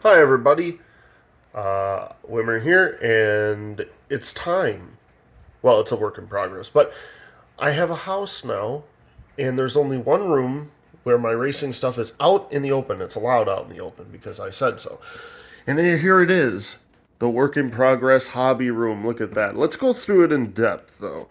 Hi, everybody. Wimmer here, and it's time. Well, it's a work in progress, but I have a house now, and there's only one room where my racing stuff is out in the open. It's allowed out in the open because I said so. And then here it is, the work in progress hobby room. Look at that. Let's go through it in depth, though.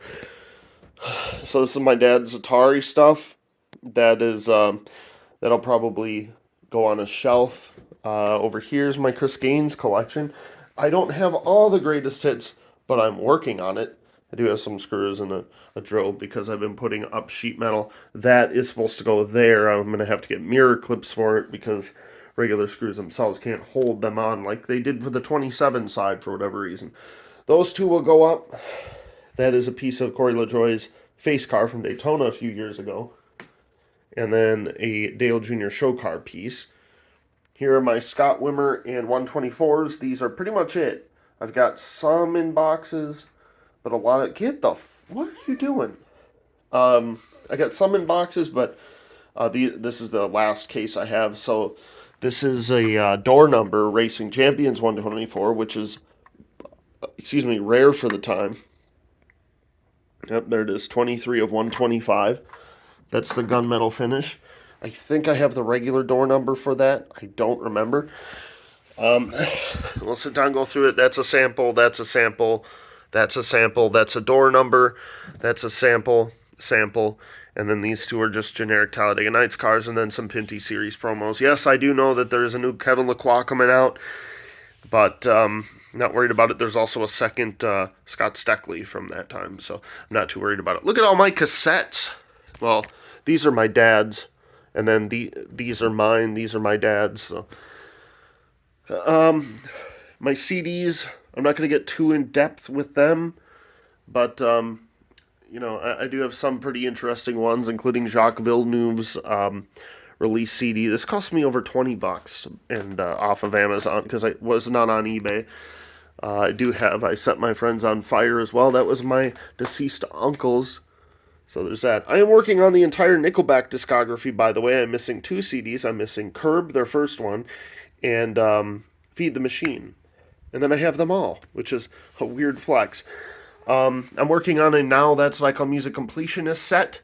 So this is my dad's Atari stuff. That is that'll probably go on a shelf. Over here is my Chris Gaines collection. I don't have all the greatest hits, but I'm working on it. I do have some screws and a drill because I've been putting up sheet metal. That is supposed to go there. I'm going to have to get mirror clips for it because regular screws themselves can't hold them on like they did for the 27 side for whatever reason. Those two will go up. That is a piece of Corey LaJoie's face car from Daytona a few years ago. And then a Dale Jr. show car piece. Here are my Scott Wimmer and 124s. These are pretty much it. I've got some in boxes, but a lot of... What are you doing? I got some in boxes, but this is the last case I have. So this is a door number Racing Champions 124, which is, rare for the time. Yep, there it is, 23 of 125. That's the gunmetal finish. I think I have the regular door number for that. I don't remember. We'll sit down and go through it. That's a sample. That's a sample. That's a sample. That's a door number. That's a sample. Sample. And then these two are just generic Talladega Nights cars and then some Pinty Series promos. Yes, I do know that there's a new Kevin Lacroix coming out, but not worried about it. There's also a second Scott Steckley from that time, so I'm not too worried about it. Look at all my cassettes. Well, these are my dad's, and then these are mine. These are my dad's. So, my CDs, I'm not going to get too in depth with them, but I do have some pretty interesting ones, including Jacques Villeneuve's release CD. This cost me over $20 and off of Amazon because I was not on eBay. I set my friends on fire as well. That was my deceased uncle's. So there's that. I am working on the entire Nickelback discography, by the way. I'm missing two CDs. I'm missing Curb, their first one, and Feed the Machine. And then I have them all, which is a weird flex. I'm working on a Now That's What I Call Music Completionist set.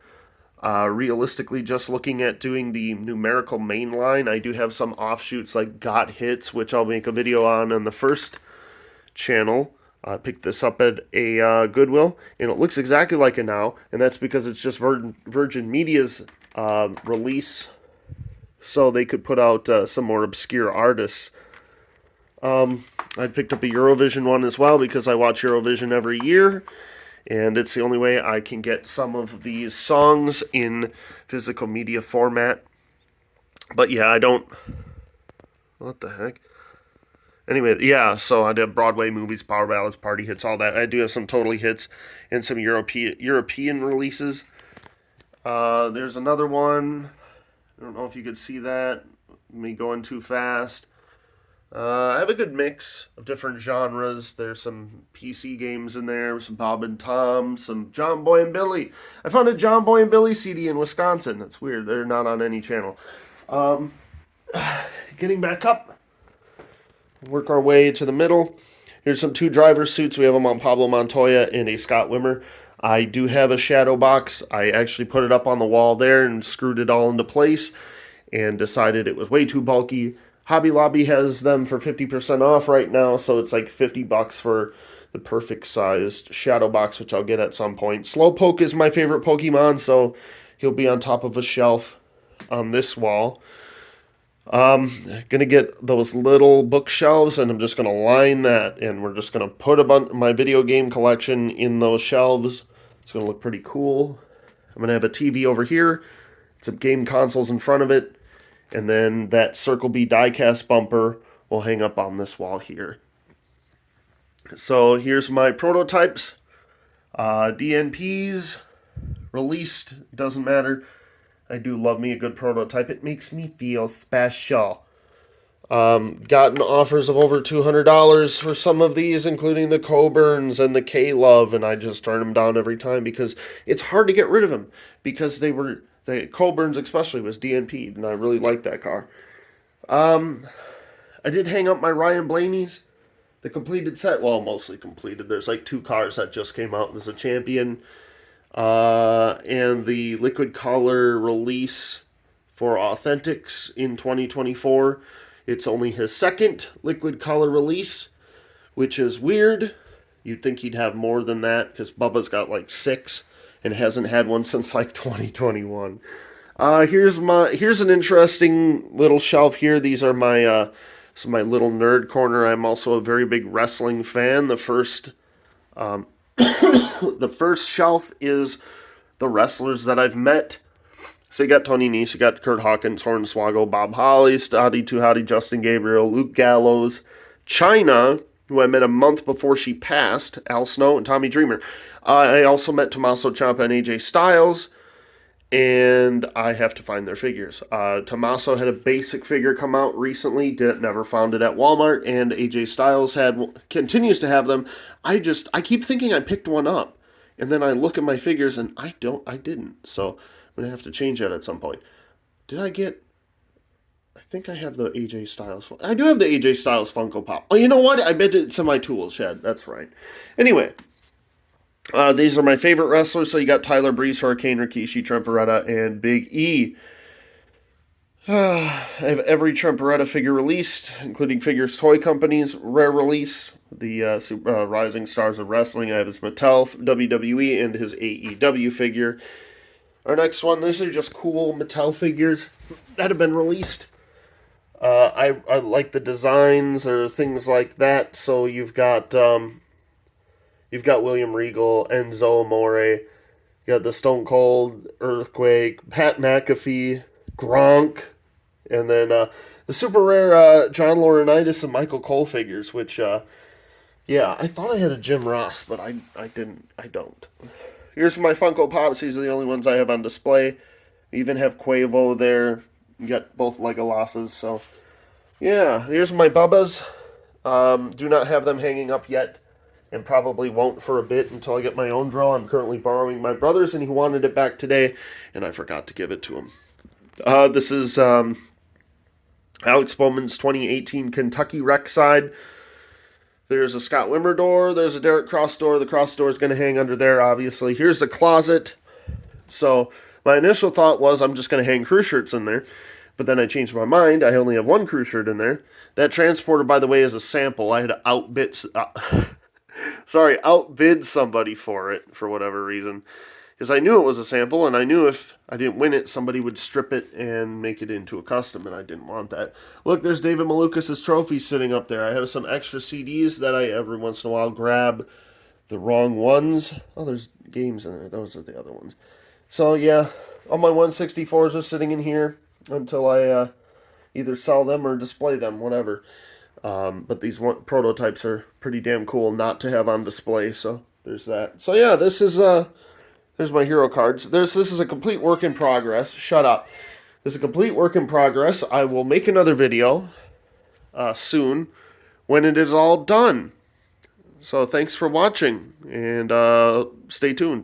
Realistically, just looking at doing the numerical main line, I do have some offshoots like Got Hits, which I'll make a video on the first channel. I picked this up at a Goodwill, and it looks exactly like it now, and that's because it's just Virgin Media's release, so they could put out some more obscure artists. I picked up a Eurovision one as well because I watch Eurovision every year, and it's the only way I can get some of these songs in physical media format. But yeah, I don't... What the heck? Anyway, yeah, so I did Broadway movies, power ballads, party hits, all that. I do have some totally hits and some European releases. There's another one. I don't know if you could see that. Me going too fast. I have a good mix of different genres. There's some PC games in there, some Bob and Tom, some John Boy and Billy. I found a John Boy and Billy CD in Wisconsin. That's weird. They're not on any channel. Getting back up. Work our way to the middle. Here's some two driver suits. We have them on Pablo Montoya and a Scott Wimmer. I do have a shadow box. I actually put it up on the wall there and screwed it all into place and decided it was way too bulky. Hobby Lobby has them for 50% off right now, so it's like $50 for the perfect sized shadow box, which I'll get at some point. Slowpoke is my favorite Pokemon, so he'll be on top of a shelf on this wall. Gonna get those little bookshelves, and I'm just gonna line that, and we're just gonna put a bunch my video game collection in those shelves. It's gonna look pretty cool. I'm gonna have a TV over here, some game consoles in front of it, and then that Circle B diecast bumper will hang up on this wall here. So here's my prototypes. DNPs released, doesn't matter. I do love me a good prototype. It makes me feel special. Gotten offers of over $200 for some of these, including the Coburns and the K-Love, and I just turn them down every time because it's hard to get rid of them because the Coburns especially was DNP'd, and I really like that car. I did hang up my Ryan Blaney's, the completed set. Well, mostly completed. There's like 2 cars that just came out. There's a Champion and the Liquid Color release for Authentics in 2024. It's only his second Liquid Color release, which is weird. You'd think he'd have more than that because Bubba's got like 6 and hasn't had one since like 2021. Here's an interesting little shelf here. These are my my little nerd corner. I'm also a very big wrestling fan. The first the first shelf is the wrestlers that I've met. So you got Tony Nese, you got Kurt Hawkins, Hornswoggle, Bob Holly, Stoddy Too Hotty, Justin Gabriel, Luke Gallows, Chyna, who I met a month before she passed, Al Snow, and Tommy Dreamer. I also met Tommaso Ciampa and AJ Styles, and I have to find their figures. Tommaso had a basic figure come out recently, never found it at Walmart, and AJ Styles continues to have them. I keep thinking I picked one up, and then I look at my figures and I didn't. So I'm gonna have to change that at some point. I think I have the AJ Styles. I do have the AJ Styles Funko Pop. Oh, you know what? I bet it's in my tool shed. That's right. Anyway, these are my favorite wrestlers. So you got Tyler Breeze, Hurricane Rikishi, Tremperetta, and Big E. I have every Tremperetta figure released, including Figures Toy Company's rare release, the Rising Stars of Wrestling. I have his Mattel WWE and his AEW figure. Our next one, these are just cool Mattel figures that have been released. I like the designs or things like that. So you've got William Regal, Enzo Amore, you got the Stone Cold, Earthquake, Pat McAfee, Gronk, and then the super rare John Laurinaitis and Michael Cole figures, which, I thought I had a Jim Ross, but I didn't. I don't. Here's my Funko Pops. These are the only ones I have on display. I even have Quavo there. You got both Legolosses, so yeah. Here's my Bubbas. Do not have them hanging up yet, and probably won't for a bit until I get my own draw. I'm currently borrowing my brother's, and he wanted it back today, and I forgot to give it to him. This is Alex Bowman's 2018 Kentucky Rec side. There's a Scott Wimmer door. There's a Derek Cross door. The Cross door is going to hang under there, obviously. Here's the closet. So my initial thought was I'm just going to hang crew shirts in there. But then I changed my mind. I only have one crew shirt in there. That transporter, by the way, is a sample. I had to outbid somebody for it for whatever reason. Because I knew it was a sample, and I knew if I didn't win it, somebody would strip it and make it into a custom, and I didn't want that. Look, there's David Malukas' trophies sitting up there. I have some extra CDs that I, every once in a while, grab the wrong ones. Oh, there's games in there. Those are the other ones. So, yeah, all my 164s are sitting in here until I either sell them or display them, whatever. But these prototypes are pretty damn cool not to have on display, so there's that. So, yeah, this is... There's my hero cards. This is a complete work in progress. Shut up. This is a complete work in progress. I will make another video soon when it is all done. So thanks for watching, and stay tuned.